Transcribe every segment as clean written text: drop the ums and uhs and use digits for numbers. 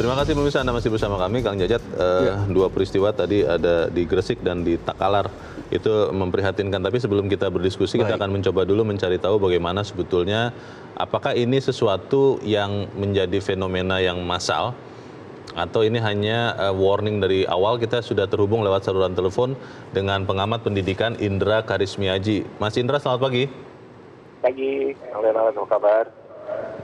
Terima kasih pemirsa, Anda masih bersama kami, Kang Jajat. Dua peristiwa tadi ada di Gresik dan di Takalar. Itu memprihatinkan, tapi sebelum kita berdiskusi, kita akan mencoba dulu mencari tahu bagaimana sebetulnya, apakah ini sesuatu yang menjadi fenomena yang massal, atau ini hanya warning dari awal. Kita sudah terhubung lewat saluran telepon dengan pengamat pendidikan Indra Karismiaji. Mas Indra, selamat pagi. Pagi, apa kabar?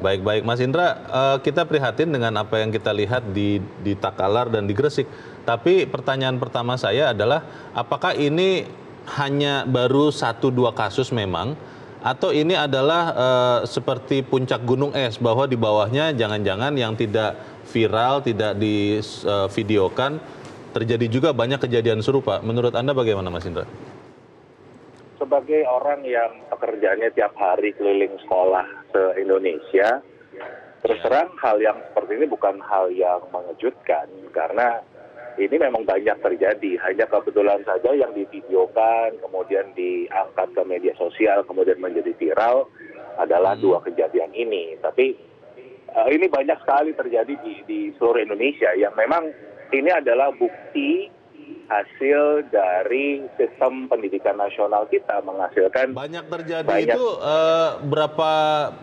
Baik-baik, Mas Indra, kita prihatin dengan apa yang kita lihat di Takalar dan di Gresik. Tapi pertanyaan pertama saya adalah, apakah ini hanya baru 1-2 kasus memang, atau ini adalah seperti puncak gunung es, bahwa di bawahnya jangan-jangan yang tidak viral, tidak divideokan, terjadi juga banyak kejadian serupa. Menurut Anda bagaimana, Mas Indra? Sebagai orang yang pekerjaannya tiap hari keliling sekolah se-Indonesia, terus terang hal yang seperti ini bukan hal yang mengejutkan, karena ini memang banyak terjadi. Hanya kebetulan saja yang divideokan, kemudian diangkat ke media sosial, kemudian menjadi viral adalah dua kejadian ini. Tapi ini banyak sekali terjadi di seluruh Indonesia, yang memang ini adalah bukti hasil dari sistem pendidikan nasional kita menghasilkan banyak terjadi. Itu berapa,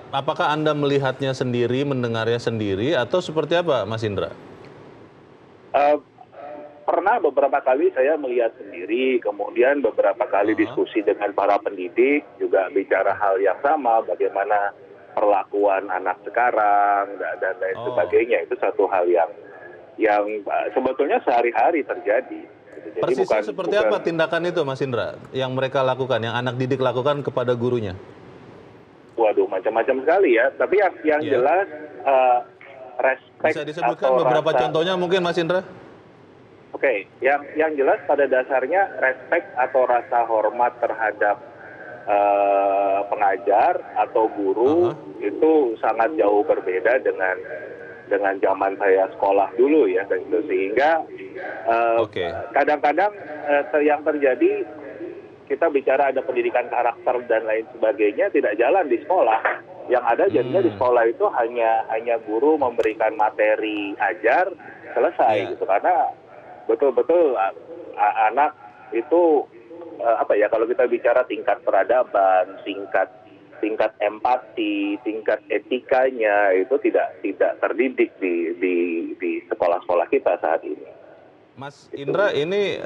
apakah Anda melihatnya sendiri, mendengarnya sendiri, atau seperti apa, Mas Indra? Pernah beberapa kali saya melihat sendiri, kemudian beberapa kali diskusi dengan para pendidik, juga bicara hal yang sama, bagaimana perlakuan anak sekarang dan lain sebagainya. Itu satu hal yang sebetulnya sehari-hari terjadi. Jadi persisnya seperti apa tindakan itu, Mas Indra, yang mereka lakukan, yang anak didik lakukan kepada gurunya? Waduh, macam-macam sekali ya. Tapi yang jelas respect. Bisa disebutkan beberapa contohnya mungkin, Mas Indra? Oke, yang jelas pada dasarnya respect atau rasa hormat terhadap pengajar atau guru itu sangat jauh berbeda dengan zaman saya sekolah dulu ya, dan itu sehingga kadang-kadang yang terjadi, kita bicara ada pendidikan karakter dan lain sebagainya, tidak jalan di sekolah. Yang ada jadinya di sekolah itu hanya guru memberikan materi ajar, selesai gitu. Karena betul-betul anak itu kalau kita bicara tingkat peradaban, tingkat empati, tingkat etikanya itu tidak terdidik di sekolah-sekolah kita saat ini. Mas Indra, ini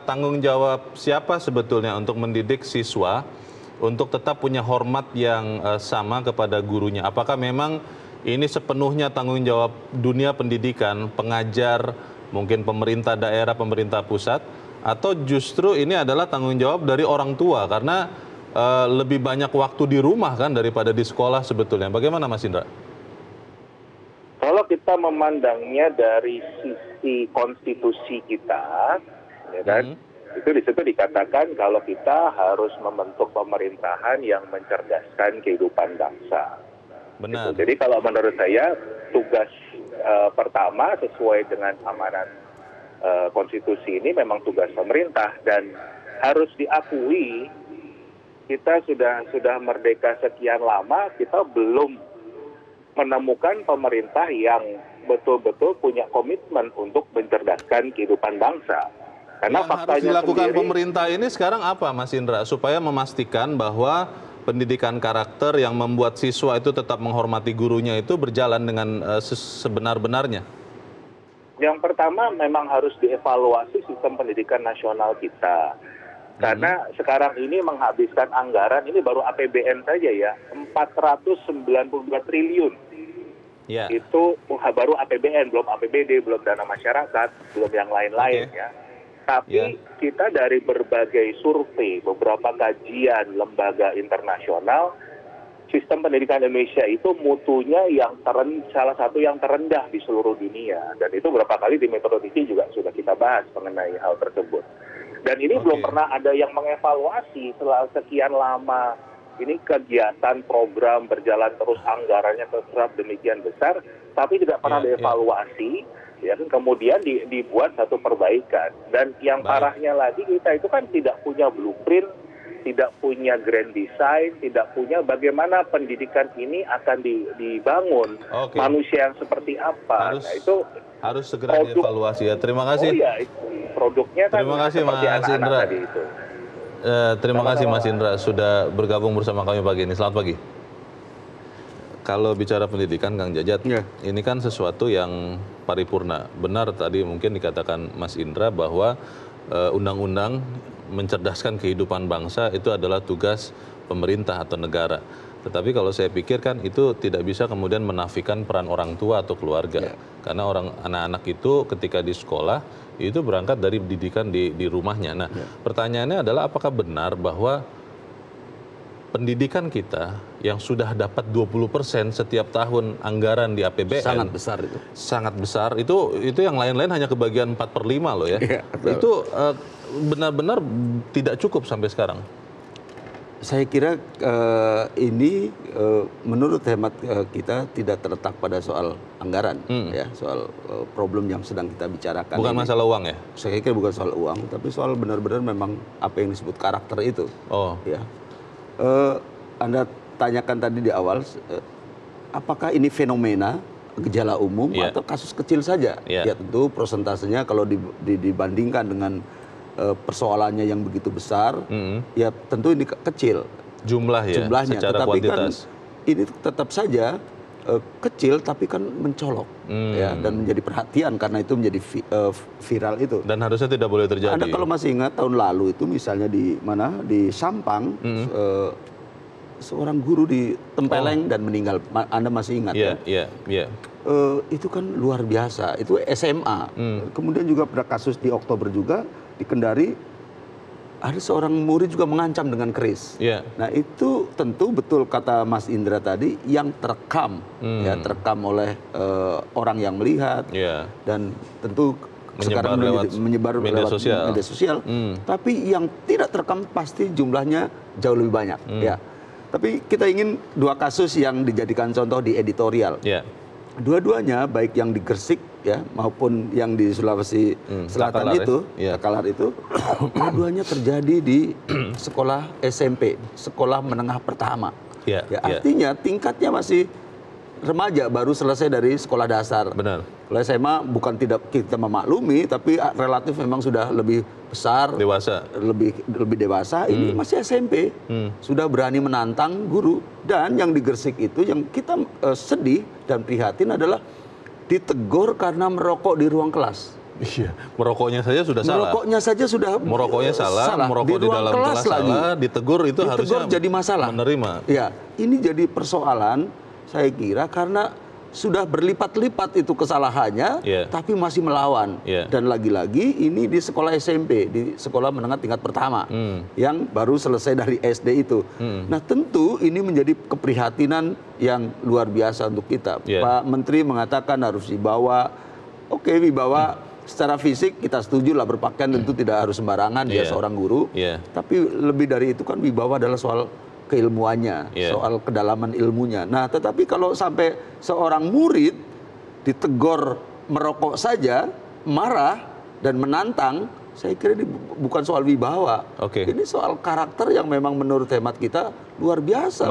tanggung jawab siapa sebetulnya untuk mendidik siswa untuk tetap punya hormat yang sama kepada gurunya? Apakah memang ini sepenuhnya tanggung jawab dunia pendidikan, pengajar, mungkin pemerintah daerah, pemerintah pusat, atau justru ini adalah tanggung jawab dari orang tua, karena lebih banyak waktu di rumah kan daripada di sekolah sebetulnya? Bagaimana, Mas Indra? Kalau kita memandangnya dari sisi konstitusi kita, ya kan, itu di situ dikatakan kalau kita harus membentuk pemerintahan yang mencerdaskan kehidupan bangsa. Benar. Jadi kalau menurut saya tugas pertama sesuai dengan amanat konstitusi ini memang tugas pemerintah, dan harus diakui kita sudah merdeka sekian lama, kita belum menemukan pemerintah yang betul-betul punya komitmen untuk mencerdaskan kehidupan bangsa. Karena yang harus dilakukan pemerintah ini sekarang apa, Mas Indra, supaya memastikan bahwa pendidikan karakter yang membuat siswa itu tetap menghormati gurunya itu berjalan dengan sebenar-benarnya? Yang pertama memang harus dievaluasi sistem pendidikan nasional kita. Karena sekarang ini menghabiskan anggaran, ini baru APBN saja ya, 492 triliun. Itu baru APBN, belum APBD, belum dana masyarakat, belum yang lain-lain ya. Tapi kita dari berbagai survei, beberapa kajian lembaga internasional, sistem pendidikan Indonesia itu mutunya salah satu yang terendah di seluruh dunia. Dan itu beberapa kali di Metro TV juga sudah kita bahas mengenai hal tersebut. Dan ini belum pernah ada yang mengevaluasi setelah sekian lama ini kegiatan program berjalan terus, anggarannya tetap demikian besar, tapi tidak pernah dievaluasi, ya kan, kemudian dibuat satu perbaikan. Dan yang parahnya lagi, kita itu kan tidak punya blueprint, tidak punya grand design, tidak punya bagaimana pendidikan ini akan dibangun, manusia yang seperti apa. Nah, Harus segera dievaluasi ya. Terima Oh kasih. iya, itu produknya kan Terima kasih seperti Mas anak-anak Indra. tadi itu. Terima kasih Mas Indra sudah bergabung bersama kami pagi ini. Selamat pagi. Kalau bicara pendidikan Kang Jajat, ini kan sesuatu yang paripurna. Benar tadi mungkin dikatakan Mas Indra bahwa undang-undang mencerdaskan kehidupan bangsa itu adalah tugas pemerintah atau negara. Tetapi kalau saya pikir kan itu tidak bisa kemudian menafikan peran orang tua atau keluarga. Karena anak-anak itu ketika di sekolah itu berangkat dari pendidikan di rumahnya. Nah, pertanyaannya adalah apakah benar bahwa pendidikan kita yang sudah dapat 20% setiap tahun anggaran di APBN sangat besar itu. Sangat besar. Itu yang lain-lain hanya kebagian 4/5 loh ya. Itu benar-benar tidak cukup sampai sekarang. Saya kira ini menurut hemat kita tidak terletak pada soal anggaran, ya, soal problem yang sedang kita bicarakan. Bukan ini. Masalah uang ya? Saya kira bukan soal uang, tapi soal benar-benar memang apa yang disebut karakter itu. Oh. Ya. Anda tanyakan tadi di awal, apakah ini fenomena gejala umum atau kasus kecil saja? Ya tentu prosentasenya kalau dibandingkan dengan persoalannya yang begitu besar, ya tentu ini kecil. Jumlahnya secara tetapi kuantitas. Kan ini tetap saja kecil tapi kan mencolok ya, dan menjadi perhatian karena itu menjadi viral itu. Dan harusnya tidak boleh terjadi. Anda kalau masih ingat tahun lalu itu misalnya di Sampang seorang guru ditempeleng dan meninggal. Anda masih ingat ya? Iya. Itu kan luar biasa. Itu SMA. Kemudian juga pada kasus di Oktober juga di Kendari ada seorang murid juga mengancam dengan keris. Nah itu tentu betul kata Mas Indra tadi yang terekam, ya terekam oleh orang yang melihat dan tentu sekarang menyebar media sosial. Tapi yang tidak terekam pasti jumlahnya jauh lebih banyak. Ya. Tapi kita ingin dua kasus yang dijadikan contoh di editorial. Dua-duanya baik yang di Gresik ya maupun yang di Sulawesi Selatan Takalar itu dua-duanya terjadi di sekolah SMP, sekolah menengah pertama. Artinya tingkatnya masih remaja, baru selesai dari sekolah dasar. Benar. Kalau SMA bukan tidak kita memaklumi, tapi relatif memang sudah lebih besar, lebih dewasa. Ini masih SMP, sudah berani menantang guru. Dan yang di Gresik itu yang kita sedih dan prihatin adalah ditegur karena merokok di ruang kelas. Iya, merokoknya saja sudah salah. Merokoknya salah, merokok di dalam kelas salah, ditegur itu harusnya jadi masalah. Menerima. Ya, ini jadi persoalan saya kira karena sudah berlipat-lipat itu kesalahannya, tapi masih melawan. Dan lagi-lagi ini di sekolah SMP, di sekolah menengah tingkat pertama, yang baru selesai dari SD itu. Nah tentu ini menjadi keprihatinan yang luar biasa untuk kita. Pak Menteri mengatakan harus dibawa, wibawa secara fisik kita setuju lah, berpakaian tentu tidak harus sembarangan, dia seorang guru. Tapi lebih dari itu kan wibawa adalah soal keilmuannya, soal kedalaman ilmunya. Nah, tetapi kalau sampai seorang murid ditegur merokok saja, marah dan menantang, saya kira ini bukan soal wibawa. Ini soal karakter yang memang menurut hemat kita luar biasa.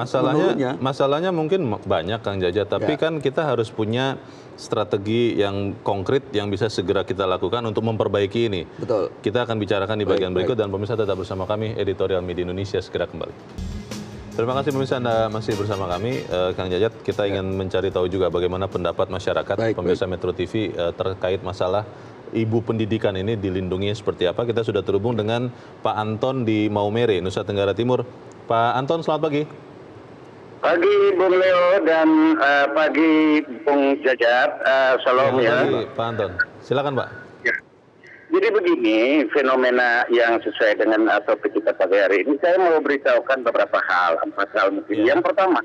Masalahnya mungkin banyak Kang Jajat, tapi kan kita harus punya strategi yang konkret yang bisa segera kita lakukan untuk memperbaiki ini. Betul. Kita akan bicarakan di bagian berikut dan pemirsa tetap bersama kami, Editorial Media Indonesia segera kembali. Terima kasih pemirsa Anda masih bersama kami. Kang Jajat, kita ingin mencari tahu juga bagaimana pendapat masyarakat, pemirsa Metro TV terkait masalah ibu pendidikan ini dilindungi seperti apa. Kita sudah terhubung dengan Pak Anton di Maumere, Nusa Tenggara Timur. Pak Anton, selamat pagi. Pagi Bung Leo dan pagi Bung Jajat. Salam ya. Pagi Pak Anton. Silakan Pak. Jadi begini, fenomena yang sesuai dengan topik kita pagi hari ini, saya mau beritahukan beberapa hal, 4 hal mungkin. Yang pertama,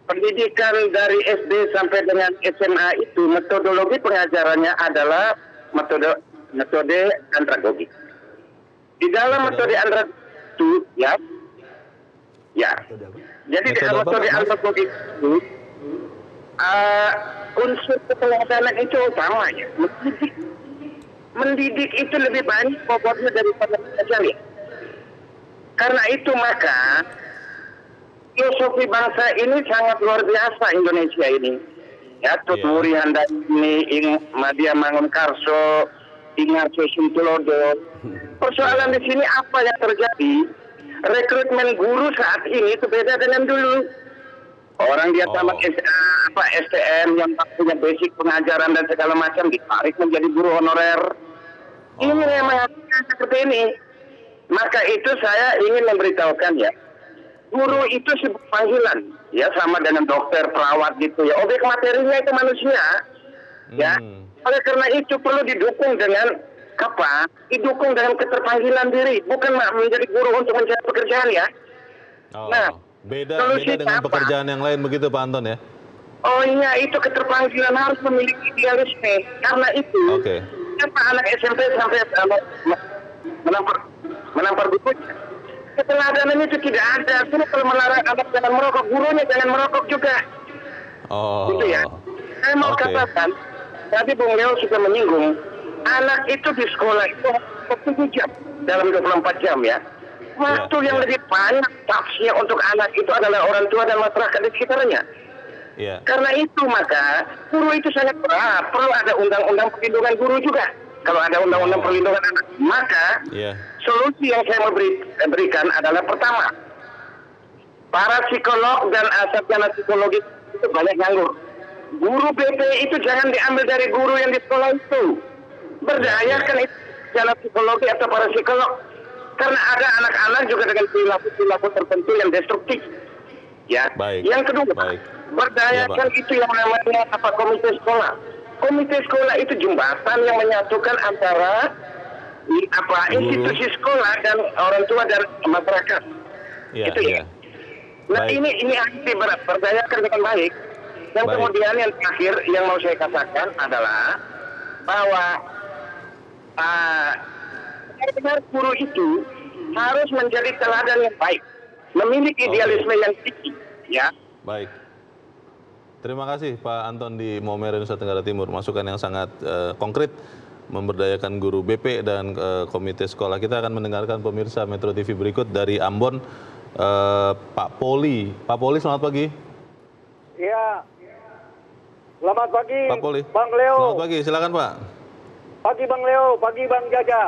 pendidikan dari SD sampai dengan SMA itu metodologi pengajarannya adalah metode andragogi. Di dalam metode andragogi itu, jadi di dalam metode andragogi itu unsur keteladanan itu utamanya. Mendidik itu lebih banyak bobotnya daripada mengajari. Karena itu maka filosofi bangsa ini sangat luar biasa Indonesia ini. Ya, Tuturi Handayani, Madia Mangunkarso, Ingarso Suntulodo. Persoalan di sini apa yang terjadi? Rekrutmen guru saat ini itu beda dengan dulu. Orang dia tamat STM yang punya basic pengajaran dan segala macam ditarik menjadi guru honorer. Ini memang seperti ini. Maka itu saya ingin memberitahukan ya, guru itu sebuah panggilan, ya sama dengan dokter, perawat gitu ya. Objek materinya itu manusia, ya. Oleh karena itu perlu didukung dengan apa? Didukung dengan keterpanggilan diri, bukan menjadi guru untuk mencari pekerjaan ya. Nah. Beda dengan pekerjaan yang lain begitu Pak Anton ya? Oh iya, itu keterpanggilan harus memiliki idealisme. Karena itu, kenapa anak SMP sampai menampar bukunya? Keteladanan itu tidak ada. Cuma kalau melarang anak jangan merokok, gurunya jangan merokok juga. Gitu ya. Saya mau katakan, tadi Bung Leo sudah menyinggung, anak itu di sekolah itu 7 jam dalam 24 jam ya. Waktu yang lebih banyak tafsir untuk anak itu adalah orang tua dan masyarakat di sekitarnya. Karena itu maka guru itu sangat berat. Perlu ada undang-undang perlindungan guru juga. Kalau ada undang-undang perlindungan anak, maka solusi yang saya mau berikan adalah pertama, para psikolog dan sarjana psikologi itu banyak nganggur. Guru BP itu jangan diambil dari guru yang di sekolah itu. Berdayakan itu sarjana psikologi atau para psikolog. Karena ada anak-anak juga dengan perilaku tertentu yang destruktif. Ya. Yang kedua, berdayakan itu yang namanya komite sekolah. Komite sekolah itu jembatan yang menyatukan antara institusi sekolah dan orang tua dan masyarakat. Itu ya. Nah ini harus diberdayakan dengan baik. Dan kemudian yang terakhir yang mau saya katakan adalah bahwa benar guru itu harus menjadi teladan yang baik, memiliki idealisme yang tinggi, ya. Baik. Terima kasih Pak Anton di Maumere, Nusa Tenggara Timur, masukan yang sangat konkret memberdayakan guru BP dan komite sekolah. Kita akan mendengarkan pemirsa Metro TV berikut dari Ambon, Pak Poli. Pak Poli, selamat pagi. Iya. Selamat pagi, Pak Poli. Bang Leo. Selamat pagi, silakan Pak. Pagi Bang Leo, pagi Bang Jaja.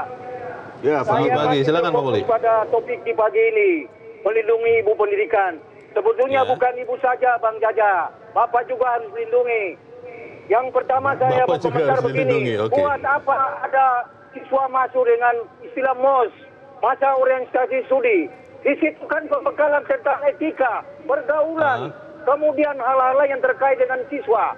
Ya, selamat pagi, silakan Pak Poli. Pada topik di pagi ini, melindungi ibu pendidikan. Sebetulnya bukan ibu saja Bang Jaja, Bapak juga harus lindungi. Yang pertama saya mau komentar begini, buat apa ada siswa masuk dengan istilah MOS, masa orientasi studi. Di situ kan pembekalan tentang etika, pergaulan, kemudian hal-hal yang terkait dengan siswa.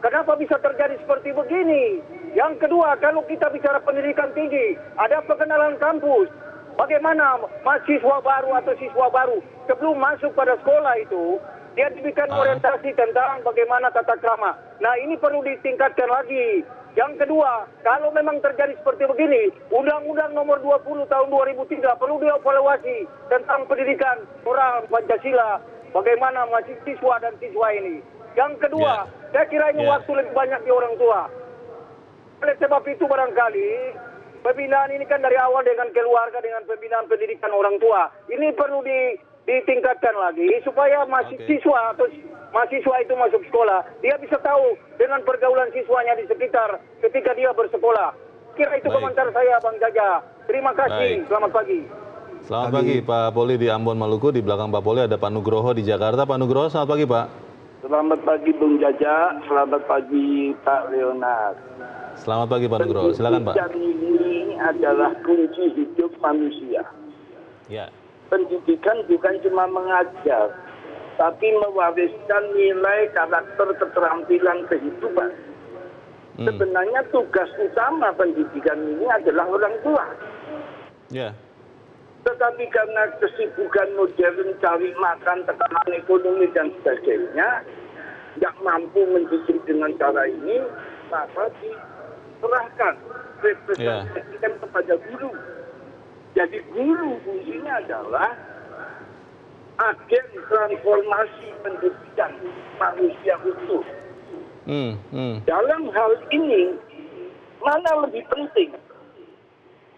Kenapa bisa terjadi seperti begini? Yang kedua, kalau kita bicara pendidikan tinggi, ada pengenalan kampus. Bagaimana mahasiswa baru atau siswa baru sebelum masuk pada sekolah itu, dia diberikan orientasi tentang bagaimana tata krama. Nah, ini perlu ditingkatkan lagi. Yang kedua, kalau memang terjadi seperti begini, Undang-Undang Nomor 20 Tahun 2003 perlu dievaluasi tentang pendidikan orang Pancasila, bagaimana mahasiswa dan siswa ini. Yang kedua, saya kira ini waktu lebih banyak di orang tua. Oleh sebab itu barangkali pembinaan ini kan dari awal dengan keluarga, dengan pembinaan pendidikan orang tua. Ini perlu ditingkatkan lagi supaya siswa atau mahasiswa itu masuk sekolah, dia bisa tahu dengan pergaulan siswanya di sekitar ketika dia bersekolah. Kira itu komentar saya Bang Jaja. Terima kasih, selamat pagi. Selamat pagi Pak Poli di Ambon, Maluku. Di belakang Pak Poli ada Pak Nugroho di Jakarta. Pak Nugroho, selamat pagi Pak. Selamat pagi Bung Jaja, selamat pagi Pak Leonard. Selamat pagi Pak Nugroho, silakan Pak. Pendidikan ini adalah kunci hidup manusia. Ya. Pendidikan bukan cuma mengajar, tapi mewariskan nilai, karakter, keterampilan kehidupan. Sebenarnya tugas utama pendidikan ini adalah orang tua. Ya. Tetapi karena kesibukan modern, cari makan, tekanan ekonomi dan sebagainya, nggak mampu mendidik dengan cara ini, maka diserahkan, representasikan kepada guru. Jadi guru fungsinya adalah agen transformasi pendidikan manusia utuh. Dalam hal ini, mana lebih penting?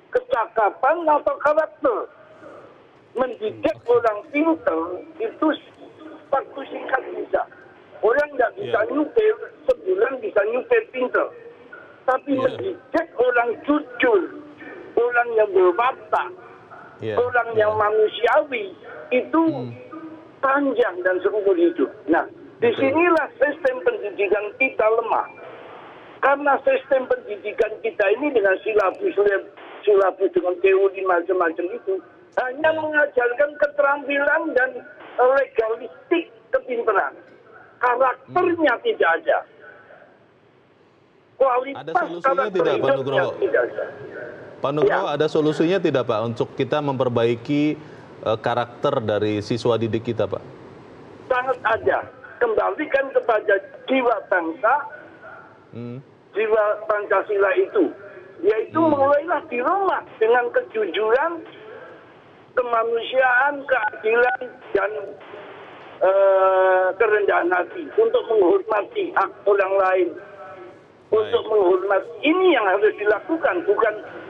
Kecakapan atau karakter? Mendidik orang pintar itu waktu singkat bisa. Orang nggak bisa nyupir, sebulan bisa nyupir pinter. Tapi mendidik orang jujur, orang yang berwatak, orang yang manusiawi, itu panjang dan seumur hidup. Nah, disinilah sistem pendidikan kita lemah. Karena sistem pendidikan kita ini dengan silabus dengan teori macam-macam itu, hanya mengajarkan keterampilan dan legalistik kepintaran. Karakternya tidak ada. Kualitas ada solusinya tidak, Pak Nugroho? Pak Nugroho, ada solusinya tidak, Pak, untuk kita memperbaiki karakter dari siswa didik kita, Pak? Sangat ada. Kembalikan kepada jiwa bangsa, jiwa Pancasila itu. Yaitu mulailah di rumah dengan kejujuran, kemanusiaan, keadilan, dan kerendahan hati untuk menghormati hak orang lain. Untuk menghormati ini yang harus dilakukan,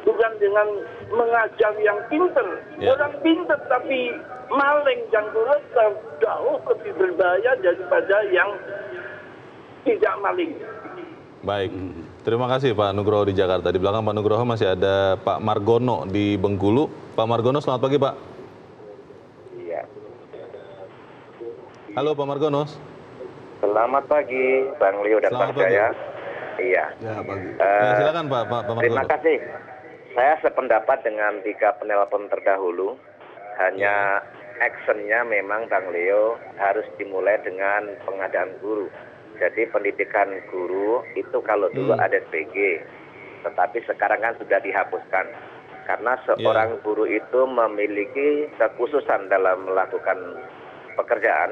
bukan dengan mengajar yang pinter. Orang pinter tapi maling dan koruptor jauh lebih berbahaya daripada yang tidak maling. Baik, terima kasih Pak Nugroho di Jakarta. Di belakang Pak Nugroho masih ada Pak Margono di Bengkulu. Pak Margono, selamat pagi, Pak. Iya. Halo Pak Margono. Selamat pagi, Bang Leo dan Bang Jaya. Iya. Ya, pagi. Silakan Pak Margono. Terima kasih. Saya sependapat dengan 3 penelpon terdahulu. Hanya actionnya memang Bang Leo harus dimulai dengan pengadaan guru. Jadi pendidikan guru itu kalau dulu ada SPG, tetapi sekarang kan sudah dihapuskan. Karena seorang guru itu memiliki kekhususan dalam melakukan pekerjaan.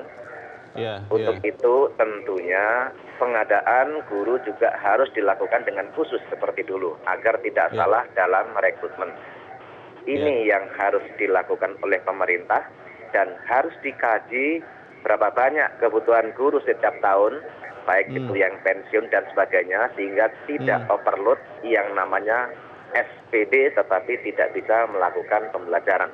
Untuk itu tentunya pengadaan guru juga harus dilakukan dengan khusus seperti dulu, agar tidak salah dalam rekrutmen. Ini yang harus dilakukan oleh pemerintah dan harus dikaji berapa banyak kebutuhan guru setiap tahun, baik itu yang pensiun dan sebagainya, sehingga tidak overload yang namanya SPD tetapi tidak bisa melakukan pembelajaran.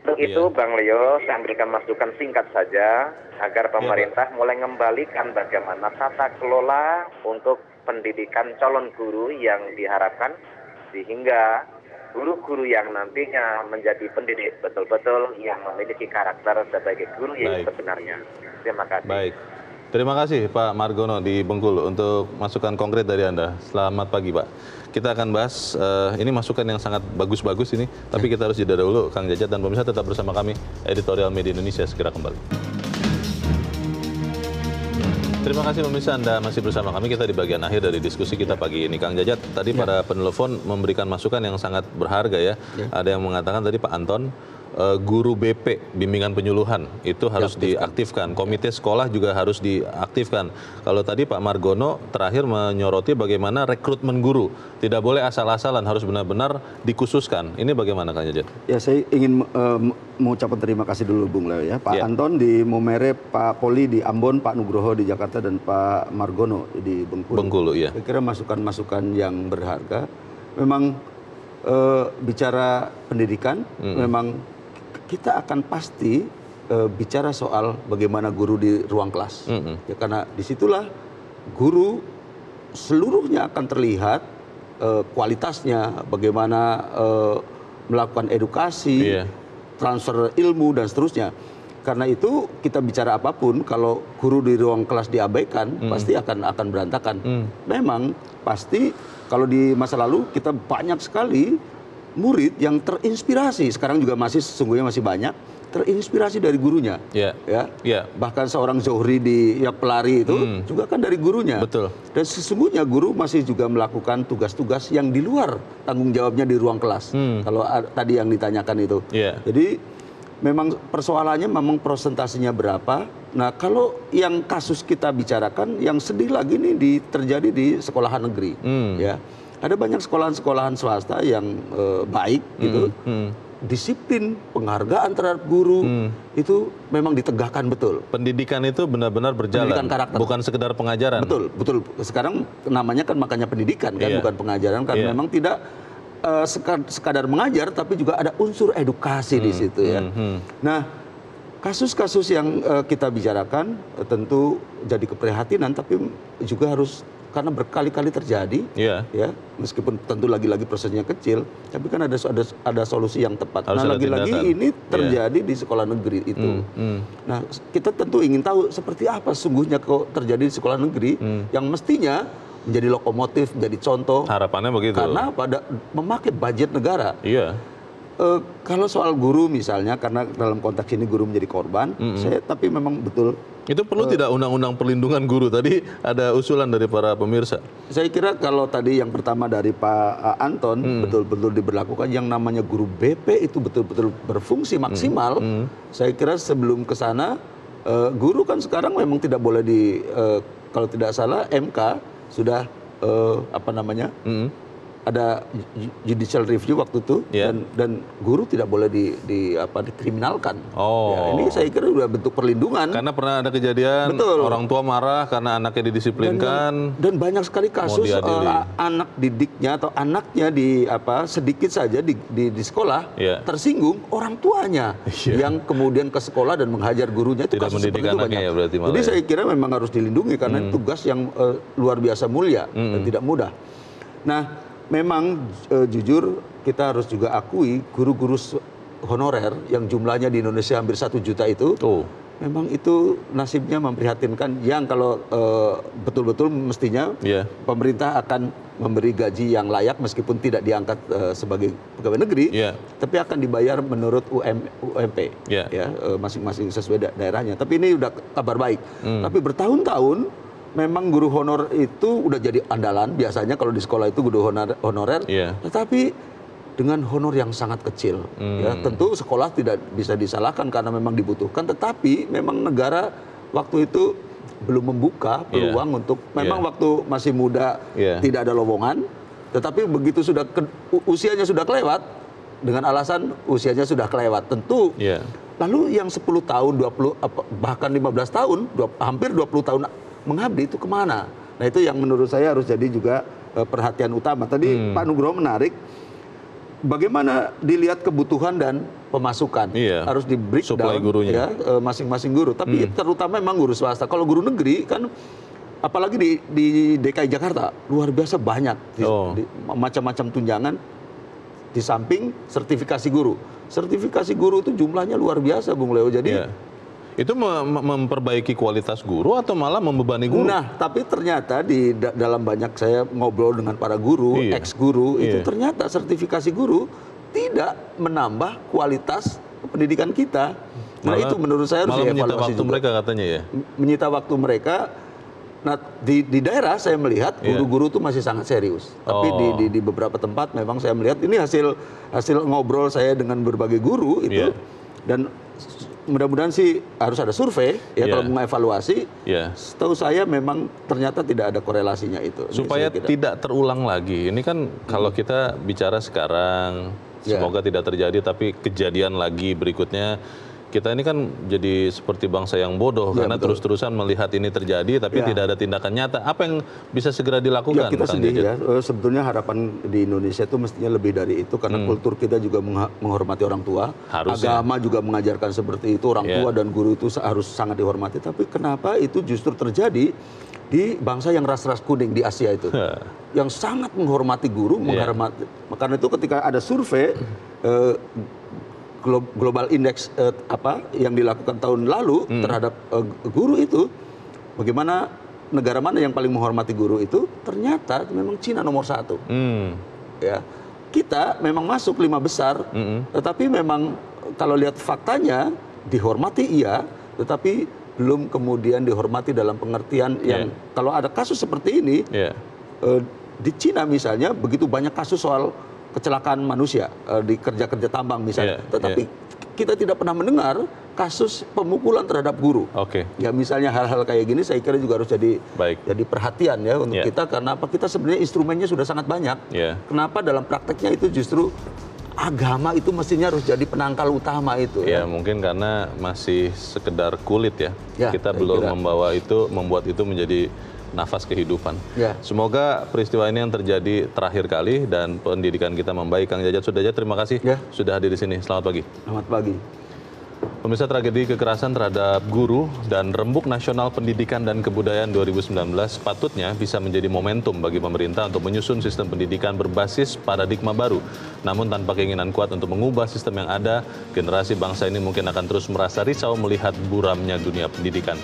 Untuk itu Bang Leo, saya memberikan masukan singkat saja agar pemerintah mulai mengembalikan bagaimana tata kelola untuk pendidikan calon guru yang diharapkan, sehingga guru-guru yang nantinya menjadi pendidik betul-betul yang memiliki karakter sebagai guru yang sebenarnya. Terima kasih. Baik. Terima kasih Pak Margono di Bengkulu untuk masukan konkret dari Anda. Selamat pagi Pak. Kita akan bahas, ini masukan yang sangat bagus-bagus ini, tapi kita harus jeda dulu Kang Jajat, dan pemirsa tetap bersama kami, Editorial Media Indonesia segera kembali. Terima kasih pemirsa, Anda masih bersama kami. Kita di bagian akhir dari diskusi kita pagi ini. Kang Jajat, tadi para penelpon memberikan masukan yang sangat berharga ya. Ada yang mengatakan tadi Pak Anton, guru BP, bimbingan penyuluhan, itu harus diaktifkan. Komite sekolah juga harus diaktifkan. Kalau tadi Pak Margono terakhir menyoroti bagaimana rekrutmen guru. Tidak boleh asal-asalan, harus benar-benar dikhususkan. Ini bagaimana Kang Jajat? Ya, saya ingin mengucapkan terima kasih dulu Bung Leo ya. Pak Anton di Momere, Pak Poli di Ambon, Pak Nugroho di Jakarta, dan Pak Margono di Bengkulu. Ya. Saya kira masukan-masukan yang berharga. Memang bicara pendidikan, memang kita akan pasti bicara soal bagaimana guru di ruang kelas. Ya, karena disitulah guru seluruhnya akan terlihat kualitasnya, bagaimana melakukan edukasi, transfer ilmu, dan seterusnya. Karena itu kita bicara apapun, kalau guru di ruang kelas diabaikan, pasti akan berantakan. Memang pasti kalau di masa lalu kita banyak sekali murid yang terinspirasi, sekarang juga sesungguhnya masih banyak terinspirasi dari gurunya. Bahkan seorang Zohri di pelari itu juga kan dari gurunya. Betul. Dan sesungguhnya guru masih juga melakukan tugas-tugas yang di luar tanggung jawabnya di ruang kelas. Kalau tadi yang ditanyakan itu. Jadi memang persoalannya memang presentasinya berapa. Nah, kalau yang kasus kita bicarakan, yang sedih lagi nih terjadi di sekolahan negeri. Ya. Ada banyak sekolahan-sekolahan swasta yang baik gitu. Disiplin, penghargaan terhadap guru itu memang ditegakkan betul. Pendidikan itu benar-benar berjalan, pendidikan karakter, bukan sekedar pengajaran. Betul. Sekarang namanya kan makanya pendidikan kan, bukan pengajaran, karena memang tidak sekadar mengajar, tapi juga ada unsur edukasi di situ ya. Nah, kasus-kasus yang kita bicarakan tentu jadi keprihatinan, tapi juga harus karena berkali-kali terjadi, ya meskipun tentu lagi-lagi prosesnya kecil, tapi kan ada solusi yang tepat. Harus nah lagi-lagi ini terjadi di sekolah negeri itu. Nah kita tentu ingin tahu seperti apa sungguhnya kok terjadi di sekolah negeri yang mestinya menjadi lokomotif, menjadi contoh. Harapannya begitu. Karena pada memakai budget negara. Iya. Kalau soal guru misalnya, karena dalam konteks ini guru menjadi korban, tapi memang betul. Itu perlu tidak undang-undang perlindungan guru? Tadi ada usulan dari para pemirsa. Saya kira kalau tadi yang pertama dari Pak Anton, betul-betul diberlakukan yang namanya guru BP itu betul-betul berfungsi maksimal. Saya kira sebelum ke sana, guru kan sekarang memang tidak boleh kalau tidak salah MK sudah ada judicial review waktu itu, dan guru tidak boleh dikriminalkan. Ini saya kira sudah bentuk perlindungan. Karena pernah ada kejadian orang tua marah karena anaknya didisiplinkan. Dan banyak sekali kasus anak didiknya atau anaknya sedikit saja di sekolah tersinggung orang tuanya yang kemudian ke sekolah dan menghajar gurunya. Itu tidak kasus mendidik seperti itu anaknya banyak. ya berarti. Jadi saya kira memang harus dilindungi karena tugas yang luar biasa mulia dan tidak mudah. Nah, memang jujur kita harus juga akui guru-guru honorer yang jumlahnya di Indonesia hampir 1 juta itu, memang itu nasibnya memprihatinkan. Yang kalau betul-betul mestinya pemerintah akan memberi gaji yang layak meskipun tidak diangkat sebagai pegawai negeri, tapi akan dibayar menurut UMP, masing-masing sesuai daerahnya. Tapi ini udah kabar baik. Tapi bertahun-tahun memang guru honor itu udah jadi andalan biasanya kalau di sekolah itu guru honorer, tetapi dengan honor yang sangat kecil. Tentu sekolah tidak bisa disalahkan karena memang dibutuhkan, tetapi memang negara waktu itu belum membuka peluang untuk memang waktu masih muda tidak ada lowongan, tetapi begitu sudah usianya sudah kelewat dengan alasan usianya sudah kelewat tentu. Lalu yang 10 tahun, 20 bahkan 15 tahun, hampir 20 tahun mengabdi itu kemana? Nah itu yang menurut saya harus jadi juga perhatian utama. Tadi Pak Nugroho menarik, bagaimana dilihat kebutuhan dan pemasukan harus di breakdown masing-masing guru. Tapi terutama memang guru swasta. Kalau guru negeri kan, apalagi di DKI Jakarta luar biasa banyak macam-macam tunjangan. Di samping sertifikasi guru. Sertifikasi guru itu jumlahnya luar biasa, Bung Leo. Jadi itu memperbaiki kualitas guru atau malah membebani guru? Nah, tapi ternyata dalam banyak saya ngobrol dengan para guru, ex-guru, itu ternyata sertifikasi guru tidak menambah kualitas pendidikan kita. Nah, itu menurut saya harus dievaluasi menyita waktu juga. Mereka katanya ya? Menyita waktu mereka. Nah, di daerah saya melihat guru-guru itu masih sangat serius. Tapi di beberapa tempat memang saya melihat, ini hasil ngobrol saya dengan berbagai guru itu, dan mudah-mudahan sih harus ada survei kalau mengevaluasi. Setahu saya memang ternyata tidak ada korelasinya itu. Supaya tidak terulang lagi. Ini kan kalau kita bicara sekarang, semoga tidak terjadi, tapi kejadian lagi berikutnya. Kita ini kan jadi seperti bangsa yang bodoh karena terus-terusan melihat ini terjadi tapi tidak ada tindakan nyata. Apa yang bisa segera dilakukan? Kita sedih sebetulnya harapan di Indonesia itu mestinya lebih dari itu karena kultur kita juga menghormati orang tua. Harusnya. Agama juga mengajarkan seperti itu, orang tua dan guru itu harus sangat dihormati. Tapi kenapa itu justru terjadi di bangsa yang ras-ras kuning di Asia itu? Yang sangat menghormati guru, karena itu ketika ada survei Global Index yang dilakukan tahun lalu terhadap guru itu, bagaimana negara mana yang paling menghormati guru itu, ternyata memang Cina nomor 1. Kita memang masuk 5 besar, tetapi memang kalau lihat faktanya dihormati tetapi belum kemudian dihormati dalam pengertian yang kalau ada kasus seperti ini di Cina misalnya begitu banyak kasus soal kecelakaan manusia di kerja-kerja tambang misalnya, tetapi kita tidak pernah mendengar kasus pemukulan terhadap guru. Ya misalnya hal-hal kayak gini saya kira juga harus jadi perhatian untuk kita karena kita sebenarnya instrumennya sudah sangat banyak. Kenapa dalam prakteknya itu justru agama itu mestinya harus jadi penangkal utama itu. Mungkin karena masih sekedar kulit kita belum membuat itu menjadi nafas kehidupan. Semoga peristiwa ini yang terjadi terakhir kali dan pendidikan kita membaik. Kang Jajat Sudrajat, terima kasih sudah hadir di sini. Selamat pagi. Selamat pagi. Pemirsa, tragedi kekerasan terhadap guru dan Rembuk Nasional Pendidikan dan Kebudayaan 2019 sepatutnya bisa menjadi momentum bagi pemerintah untuk menyusun sistem pendidikan berbasis paradigma baru. Namun tanpa keinginan kuat untuk mengubah sistem yang ada, generasi bangsa ini mungkin akan terus merasa risau melihat buramnya dunia pendidikan.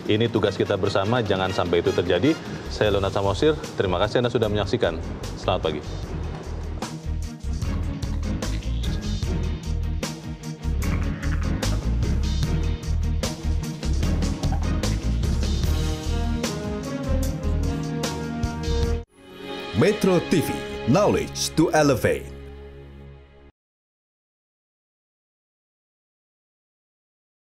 Ini tugas kita bersama, jangan sampai itu terjadi. Saya Leonard Samosir, terima kasih Anda sudah menyaksikan. Selamat pagi. Metro TV, knowledge to elevate.